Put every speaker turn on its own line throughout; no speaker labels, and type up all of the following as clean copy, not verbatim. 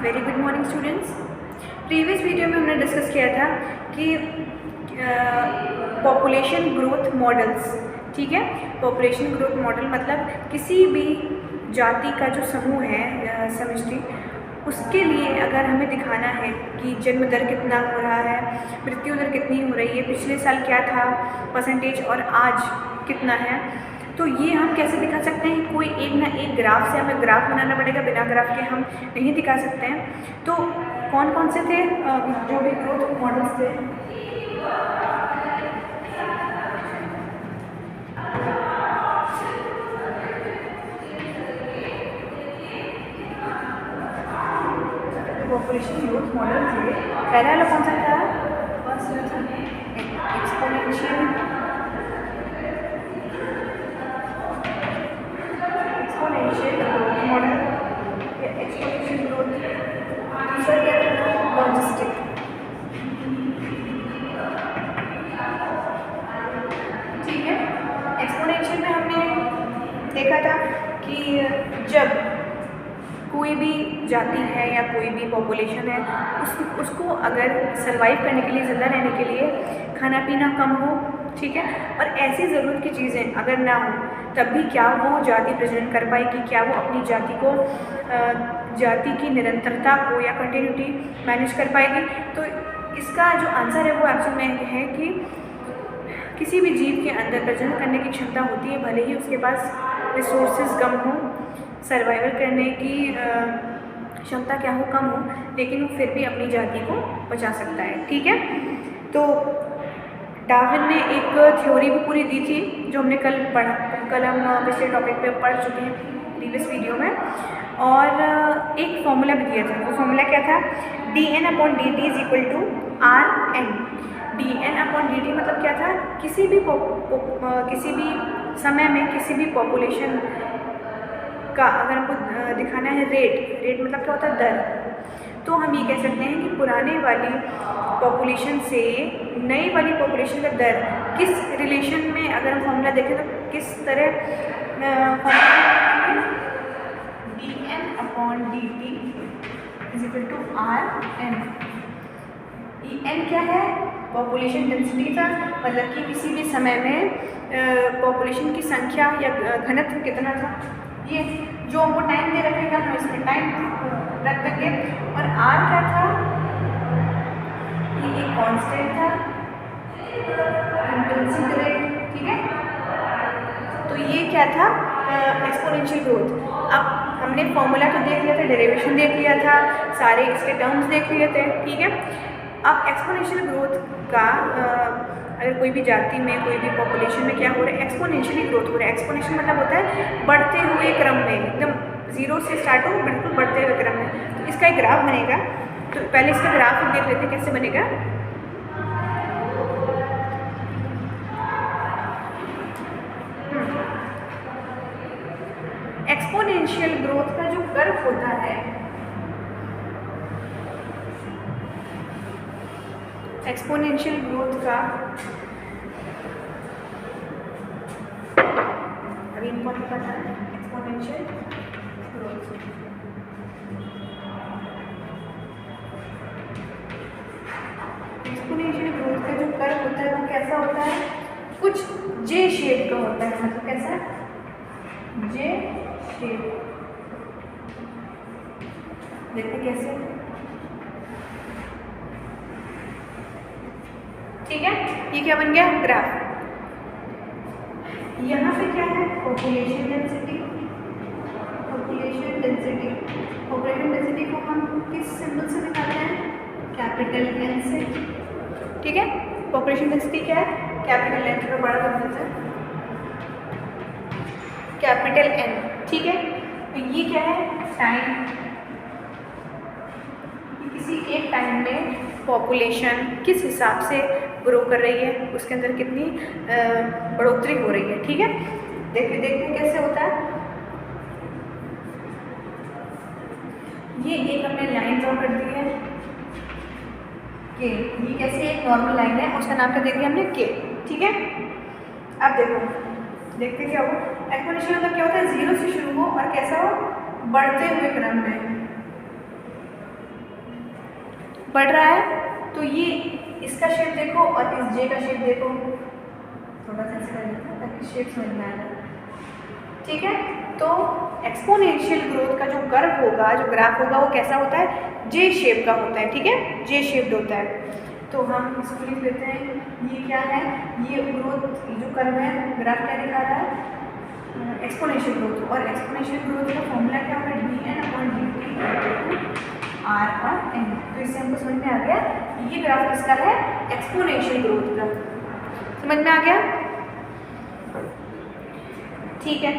Very good morning students. Previous video में हमने discuss किया था कि पॉपुलेशन ग्रोथ मॉडल्स, ठीक है। पॉपुलेशन ग्रोथ मॉडल मतलब किसी भी जाति का जो समूह है समष्टि, उसके लिए अगर हमें दिखाना है कि जन्म दर कितना हो रहा है, मृत्यु दर कितनी हो रही है, पिछले साल क्या था परसेंटेज और आज कितना है, तो ये हम कैसे दिखा सकते हैं। कोई एक ना एक ग्राफ से हमें ग्राफ बनाना पड़ेगा, बिना ग्राफ के हम नहीं दिखा सकते हैं। तो कौन कौन से थे जो भी ग्रोथ मॉडल्स थे? पॉपुलेशन ग्रोथ मॉडल थे। पहला वाला कौन सा था? फर्स्ट एक्सपोनेंशियल ग्रोथ मॉडल या एक्सपोनेंशियल ग्रोथ। दूसरा क्या था? लॉजिस्टिक। ठीक है। एक्सपोनेंशियल में हमने देखा था कि जब कोई भी जाति है या कोई भी पॉपुलेशन है, उसको अगर सरवाइव करने के लिए, ज़िंदा रहने के लिए खाना पीना कम हो, ठीक है, और ऐसी ज़रूरत की चीज़ें अगर ना हो, तब भी क्या वो जाति प्रजनन कर पाएगी? क्या वो अपनी जाति को, जाति की निरंतरता को या कंटिन्यूटी मैनेज कर पाएगी? तो इसका जो आंसर है वो एक्चुअल में है कि किसी भी जीव के अंदर प्रजनन करने की क्षमता होती है, भले ही उसके पास रिसोर्सेज कम हो, सर्वाइवल करने की क्षमता क्या हो, कम हो, लेकिन वो फिर भी अपनी जाति को बचा सकता है, ठीक है। तो डार्विन ने एक थ्योरी भी पूरी दी थी जो हमने कल हम पिछले टॉपिक पे पढ़ चुके हैं प्रीवियस वीडियो में, और एक फॉर्मूला भी दिया था। वो फॉर्मूला क्या था? dn/dt is equal to Rn। dn/dt मतलब क्या था? किसी भी समय में किसी भी पॉपुलेशन का अगर हमको दिखाना है रेट मतलब क्या होता है? दर। तो हम ये कह सकते हैं कि पुराने वाली पॉपुलेशन से नई वाली पॉपुलेशन का दर किस रिलेशन में, अगर हम फॉर्मूला देखें तो किस तरह dn/dt is equal to Rn। En क्या है? पॉपुलेशन डेंसिटी था, मतलब कि किसी भी समय में पॉपुलेशन की संख्या या घनत्व कितना था। ये जो हमको टाइम दे रखेगा हम इसमें टाइम रख देंगे। और R क्या था? ये एक कांस्टेंट था, इंटेंसिटी रेट, ठीक है। तो ये क्या था? Exponential growth. अब हमने फॉर्मूला तो देख लिया था, डेरिवेशन देख लिया था, सारे इसके टर्म्स देख लिए थे, ठीक है। अब एक्सपोनेंशियल ग्रोथ का अगर कोई भी जाति में, कोई भी पॉपुलेशन में क्या हो रहा है? एक्सपोनेंशियली ग्रोथ हो रहा है। एक्सपोनेंशियल मतलब होता है बढ़ते हुए क्रम में, एकदम जीरो से स्टार्ट हो, बिल्कुल बढ़ते हुए क्रम में। तो इसका एक ग्राफ बनेगा। तो पहले इसका ग्राफ देख लेते हैं कैसे बनेगा। एक्सपोनेंशियल ग्रोथ का जो कर्व होता है, एक्सपोनेंशियल ग्रोथ का, अभी इनको नहीं पता है एक्सपोनेंशियल ग्रोथ। एक्सपोनेंशियल ग्रोथ का जो कर्व होता है वो कैसा होता है? कुछ जे शेप का होता है, मतलब कैसा? जे शेप। देखते कैसे, ठीक है। ये क्या बन गया? ग्राफ। यहाँ पे क्या है? Population density. Population density, population density को हम किस सिंबल से दिखाते हैं? कैपिटल N से, ठीक है। पॉपुलेशन डेंसिटी क्या है? कैपिटल N का बड़ा सिंबल से कैपिटल N, ठीक है। तो ये क्या है? टाइम। किसी एक टाइम में पॉपुलेशन किस हिसाब से ग्रो कर रही है, उसके अंदर कितनी बढ़ोतरी हो रही है, ठीक है। देखते कैसे होता है। ये एक हमने लाइन ड्रॉ कर दी है के। ये कैसे एक नॉर्मल लाइन है, उसका नाम क्या देख लिया हमने? के, ठीक है। अब देखते क्या हो। एक्सपोनेंशियल मतलब क्या होता है? जीरो से शुरू हो और कैसा हो? बढ़ते हुए क्रम में, बढ़ रहा है। तो ये इसका शेप देखो और इस जे का शेप देखो, थोड़ा सा ऐसे कर लेते हैं ताकि शेप समझ में आ जाए, ठीक है। तो एक्सपोनेंशियल ग्रोथ का जो कर्व होगा, जो ग्राफ होगा, वो कैसा होता है, जे शेप का होता है, ठीक है, जे शेप्ड होता है। तो हम इसको लिख लेते हैं, ये क्या है, ये ग्रोथ, जो कर्व है, ग्राफ क्या दिखा रहा है, एक्सपोनेंशियल ग्रोथ। और एक्सपोनेंशियल ग्रोथ का फॉर्मूला क्या होगा, dn/dt r/n। तो इससे हमको समझ में आ गया ये ग्राफ किसका है, एक्सपोनेंशियल ग्रोथ का। समझ में आ गया, ठीक है।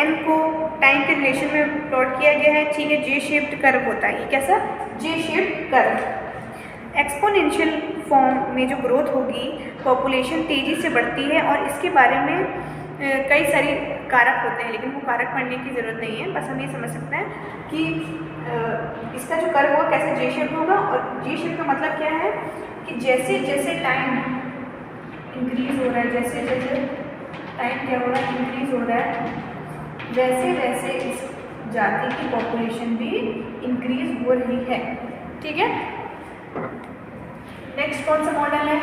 n को टाइम के रिलेशन में प्लॉट किया गया है, ठीक है। जे शेप्ड कर्व होता है ये, कैसा, जे शेप्ड कर्व। एक्सपोनेंशियल फॉर्म में जो ग्रोथ होगी, पॉपुलेशन तेज़ी से बढ़ती है और इसके बारे में कई सारी कारक होते हैं, लेकिन वो कारक पढ़ने की ज़रूरत नहीं है, बस हम ये समझ सकते हैं कि इसका जो कर्व होगा कैसे जे शेप होगा। और जे शेप का मतलब क्या है कि जैसे जैसे टाइम इंक्रीज हो रहा है, जैसे जैसे टाइम क्या हो रहा है, इंक्रीज हो रहा है, वैसे वैसे इस जाति की पॉपुलेशन भी इंक्रीज हो रही है, ठीक है। नेक्स्ट कौन सा मॉडल है,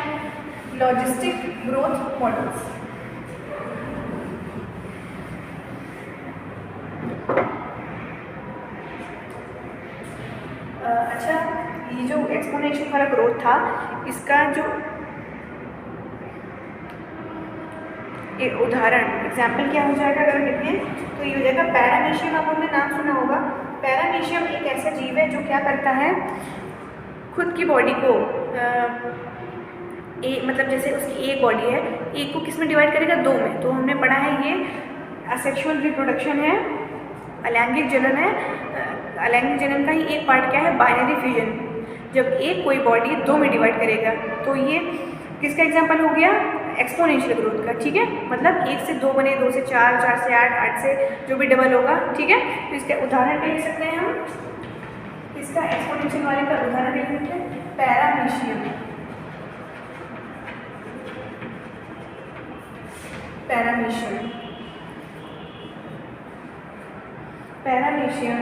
लॉजिस्टिक ग्रोथ मॉडल्स। अच्छा, ये जो एक्सपोनेंशियल वाला ग्रोथ था, इसका जो एक उदाहरण, एग्जाम्पल क्या हो जाएगा अगर देखें तो ये हो जाएगा पैरामीशियम। आपने नाम सुना होगा। पैरामीशियम एक ऐसा जीव है जो क्या करता है, खुद की बॉडी को मतलब जैसे उसकी एक बॉडी है, एक को किस में डिवाइड करेगा, दो में। तो हमने पढ़ा है ये असेक्सुअल रिप्रोडक्शन है, अलैंगिक जनन है। अलैंगिक जनन का ही एक पार्ट क्या है, बाइनरी फ्यूजन। जब एक कोई बॉडी दो में डिवाइड करेगा, तो ये किसका एग्जांपल हो गया, एक्सपोनेंशियल ग्रोथ का, ठीक है। मतलब एक से दो बने, दो से चार, चार से आठ, आठ से जो भी डबल होगा, ठीक है। तो इसका उदाहरण ले सकते हैं हम, इसका एक्सपोनेंशियल वाले का उदाहरण ले सकते हैं, paramecium. Paramecium paramecium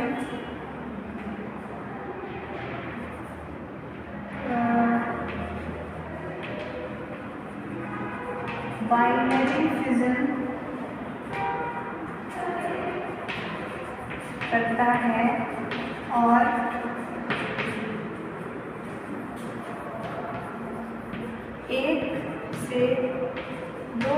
binary fission करता है और एक से दो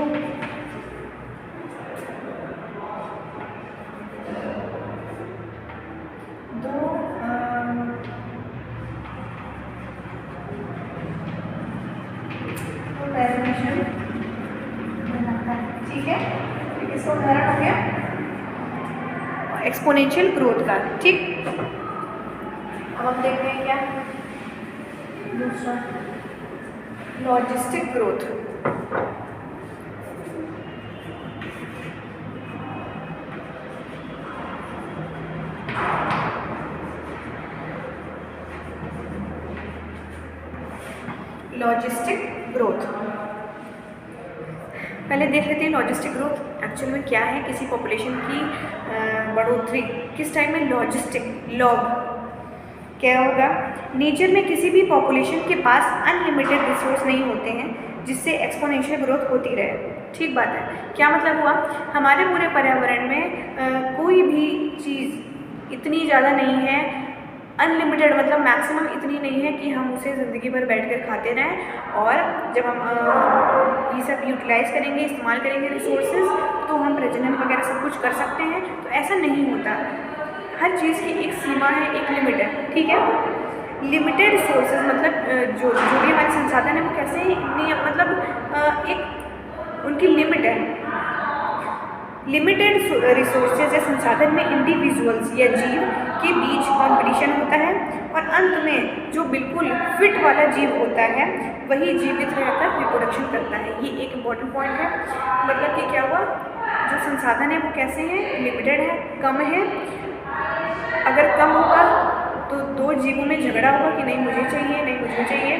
पैरामीशियम बनाता है, ठीक है। इसका उदाहरण हो गया एक्सपोनेंशियल ग्रोथ का, ठीक। अब हम देखते हैं क्या दूसरा, लॉजिस्टिक ग्रोथ। लॉजिस्टिक ग्रोथ पहले देख लेते हैं। लॉजिस्टिक ग्रोथ एक्चुअल में क्या है, किसी पॉपुलेशन की बढ़ोतरी किस टाइम में, लॉजिस्टिक, लॉग क्या होगा, नेचर में किसी भी पॉपुलेशन के पास अनलिमिटेड रिसोर्स नहीं होते हैं जिससे एक्सपोनेंशियल ग्रोथ होती रहे, ठीक बात है। क्या मतलब हुआ, हमारे पूरे पर्यावरण में कोई भी चीज़ इतनी ज़्यादा नहीं है, अनलिमिटेड मतलब मैक्सिमम इतनी नहीं है कि हम उसे ज़िंदगी भर बैठकर खाते रहें। और जब हम ये सब यूटिलाइज़ करेंगे, इस्तेमाल करेंगे रिसोर्सेज, तो हम प्रजनन वगैरह सब कुछ कर सकते हैं। तो ऐसा नहीं होता, हर चीज़ की एक सीमा है, एक लिमिट है, ठीक है। लिमिटेड रिसोर्सेज मतलब जो भी हमारे संसाधन है वो कैसे नहीं, मतलब एक उनकी लिमिट है। लिमिटेड रिसोर्सेज या संसाधन में इंडिविजुअल्स या जीव के बीच कंपटीशन होता है और अंत में जो बिल्कुल फिट वाला जीव होता है वही जीवित रहकर रिप्रोडक्शन करता है। ये एक इम्पॉर्टेंट पॉइंट है। मतलब कि क्या हुआ, जो संसाधन है वो कैसे हैं, लिमिटेड है, कम है। अगर कम होगा तो दो जीवों में झगड़ा होगा कि नहीं मुझे चाहिए, नहीं मुझे चाहिए।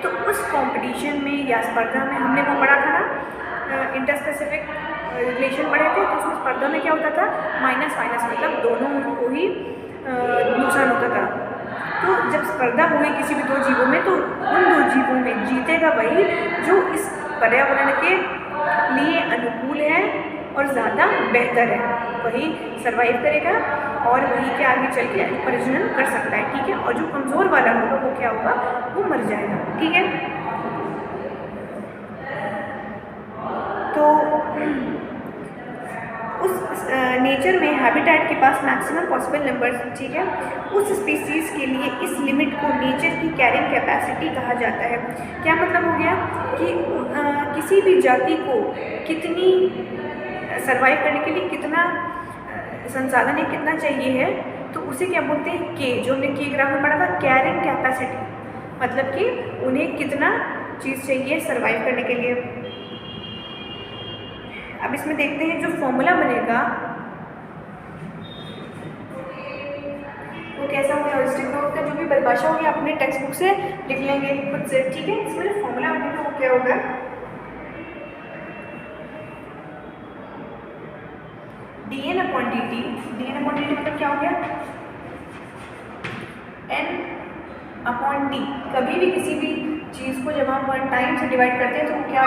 तो उस कंपटीशन में या स्पर्धा में हमने वो पढ़ा था ना, इंटरस्पेसिफिक रिलेशन पढ़े थे। तो उसमें स्पर्धा में क्या होता था, माइनस माइनस मतलब दोनों को ही नुकसान होता था। तो जब स्पर्धा होगी किसी भी दो जीवों में, तो उन दो जीवों में जीतेगा वही जो इस पर्यावरण के लिए अनुकूल है और ज़्यादा बेहतर है, वही सर्वाइव करेगा और वही के आगे चल के प्रजनन कर सकता है। ठीक है, और जो कमज़ोर वाला होगा वो क्या होगा, वो मर जाएगा। ठीक है, तो उस नेचर में हैबिटेट के पास मैक्सिमम पॉसिबल नंबर्स, ठीक है, उस स्पीसीज़ के लिए इस लिमिट को नेचर की कैरिंग कैपेसिटी कहा जाता है। क्या मतलब हो गया कि किसी भी जाति को कितनी सर्वाइव करने के लिए कितना संसाधन है, कितना चाहिए है, तो उसे क्या बोलते हैं, के, जो हमने के ग्राफ में पढ़ा था, कैरिंग कैपेसिटी, मतलब कि उन्हें कितना चीज़ चाहिए सर्वाइव करने के लिए। अब इसमें देखते हैं जो फॉर्मूला बनेगा वो कैसा होगा, लॉजिस्टिक ग्रोथ का जो भी परिभाषा होगी अपने टेक्स्ट बुक से लिख लेंगे खुद से। ठीक है, इसमें जो फॉर्मूला बनेगा वो क्या होगा, dn upon dt, dn upon dt मतलब क्या हो गया, n अपॉन d। कभी भी किसी भी चीज़ को जब हम 1 टाइम से डिवाइड करते हैं तो क्या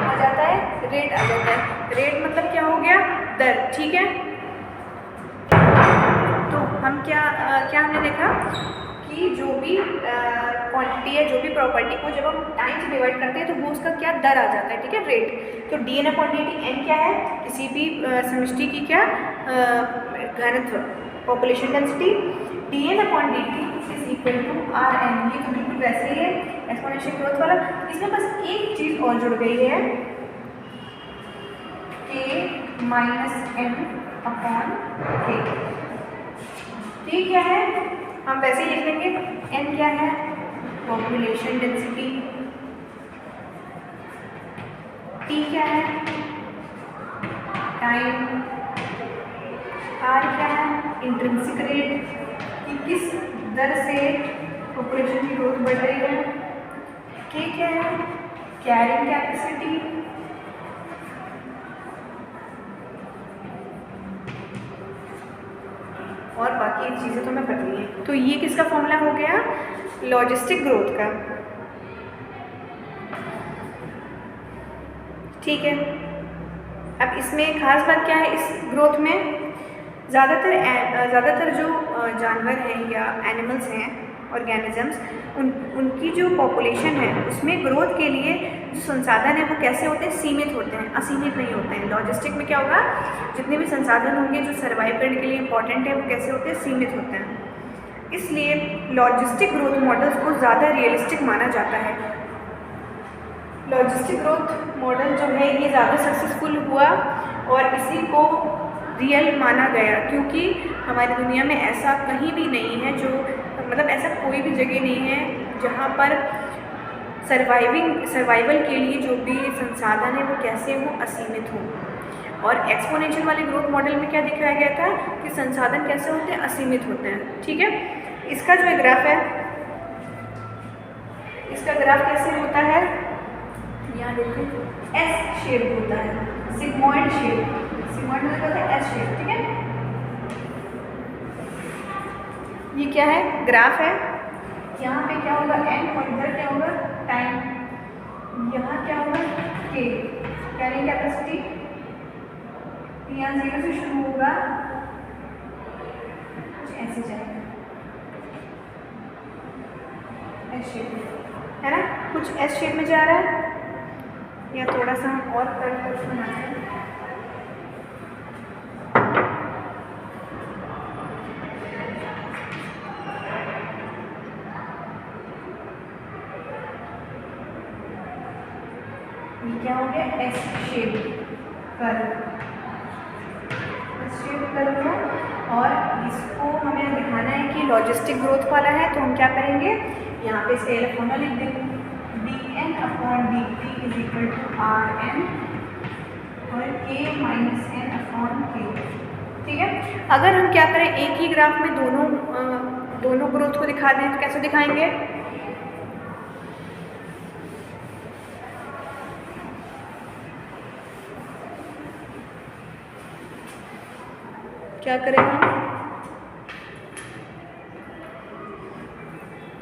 आ जाता है, रेट आ जाता है। रेट मतलब क्या हो गया, दर। ठीक है, तो हम क्या हमने देखा कि जो भी क्वांटिटी है, जो भी प्रॉपर्टी को जब हम टाइम से डिवाइड करते हैं तो वो उसका क्या दर आ जाता है। ठीक है, रेट। तो D N upon D T, एन क्या है, किसी भी समष्टि की क्या घनत्व, population density, D N upon D T is equal to R N. ये तो बिल्कुल वैसे ही है एक्सपोनेंशियल ग्रोथ वाला। इसमें बस एक चीज़ और जुड़ गई है, के माइनस एन अपॉन के। ठीक क्या है, हम वैसे ही लिख लेंगे, n क्या है, पॉपुलेशन डेंसिटी, t क्या है, टाइम, r क्या है, इंट्रिंसिक रेट, कि किस दर से पॉपुलेशन की ग्रोथ बढ़ रही है, k क्या है, कैरिंग कैपेसिटी, और बाकी चीज़ें तो मैं कर ली हैं। तो ये किसका फॉर्मूला हो गया, लॉजिस्टिक ग्रोथ का। ठीक है, अब इसमें खास बात क्या है, इस ग्रोथ में ज़्यादातर जो जानवर हैं या एनिमल्स हैं, ऑर्गेनिजम्स, उनकी जो पॉपुलेशन है उसमें ग्रोथ के लिए जो संसाधन है वो कैसे होते हैं, सीमित होते हैं, असीमित नहीं होते हैं। लॉजिस्टिक में क्या होगा, जितने भी संसाधन होंगे जो सर्वाइव करने के लिए इंपॉर्टेंट है वो कैसे होते हैं, सीमित होते हैं। इसलिए लॉजिस्टिक ग्रोथ मॉडल्स को ज़्यादा रियलिस्टिक माना जाता है। लॉजिस्टिक ग्रोथ मॉडल जो है ये ज़्यादा सक्सेसफुल हुआ और इसी को रियल माना गया, क्योंकि हमारी दुनिया में ऐसा कहीं भी नहीं है जो, मतलब ऐसा कोई भी जगह नहीं है जहाँ पर सर्वाइवल के लिए जो भी संसाधन है वो कैसे हो, असीमित हो। और एक्सपोनेंशियल वाले ग्रोथ मॉडल में क्या दिखाया गया था कि संसाधन कैसे होते हैं, असीमित होते हैं। ठीक है, इसका जो ग्राफ है, इसका ग्राफ कैसे होता है, यहाँ देखिए एस शेप होता है, सिग्मॉइड शेप, सिग्मॉइड मतलब होता है एस शेप। ठीक है, ये क्या है, ग्राफ है, यहाँ पे क्या होगा एन और इधर क्या होगा टाइम, यहाँ क्या होगा के, कैरिंग कैपेसिटी, यहाँ 0 से शुरू होगा, कुछ ऐसे जाएगा एस शेप है ना, कुछ एस शेप में जा रहा है, या थोड़ा सा हम और कर बनाते हैं। ये क्या हो गया, एस शेप कर्व लो, और इसको हमें दिखाना है कि लॉजिस्टिक ग्रोथ वाला है, तो हम क्या करेंगे, यहाँ पे स्केल फॉर्मूला लिख देंगे, D N upon D T is equal to R N और के माइनस एन अपॉन के। ठीक है, अगर हम क्या करें, एक ही ग्राफ में दोनों ग्रोथ को दिखा दें तो कैसे दिखाएंगे, क्या करेंगे,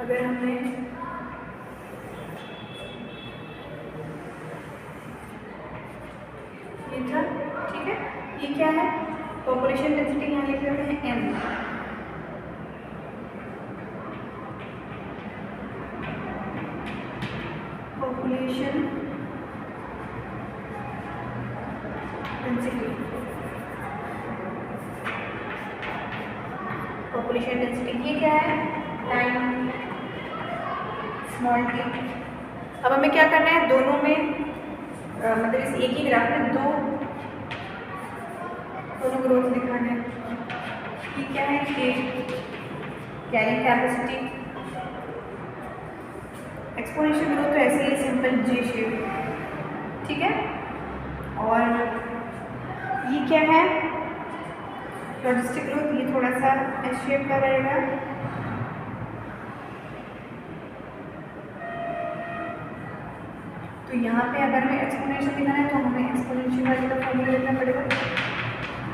अगर हमने ये था, ठीक है, ये क्या है, पॉपुलेशन डेंसिटी यहाँ लिख लेते हैं n, population density, population density ये क्या है, टाइम स्मॉल t। अब हमें क्या करना है, दोनों में मतलब इस एक ही ग्राफ में दोनों ग्रोथ दिखाना है। ये क्या है, कैरिंग कैपेसिटी, एक्सपोनेंशियल ग्रोथ तो ऐसे ही सिंपल जे शेप, ठीक है। और ये क्या है, लॉजिस्टिक ग्रोथ, ये थोड़ा सा एस शेप का रहेगा। तो यहाँ पे अगर हमें एक्सपोनेंशियल दिखाना है तो हमें एक्सपोनेंशियल वाले का फॉर्मूला लिखना पड़ेगा,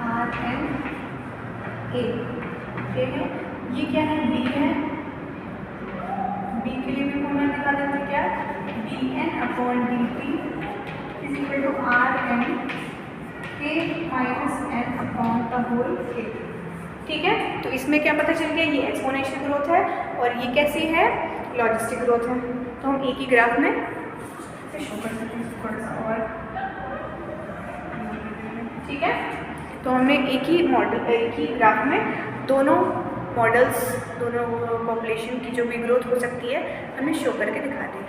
RNA, ठीक है। ये क्या है, B है, B के लिए भी फॉर्मूला दिखा देते हैं, क्या, dN/dt is equal to RNA - N upon the whole K, ठीक है। तो इसमें क्या पता चल गया, ये एक्सपोनेंशियल ग्रोथ है और ये कैसी है, लॉजिस्टिक ग्रोथ है। तो हम एक ही ग्राफ में शो कर सकते हैं थोड़ा सा और, ठीक है। तो हमने एक ही मॉडल, एक ही ग्राफ में दोनों मॉडल्स, दोनों पॉपुलेशन की जो भी ग्रोथ हो सकती है हमने शो करके दिखा दी।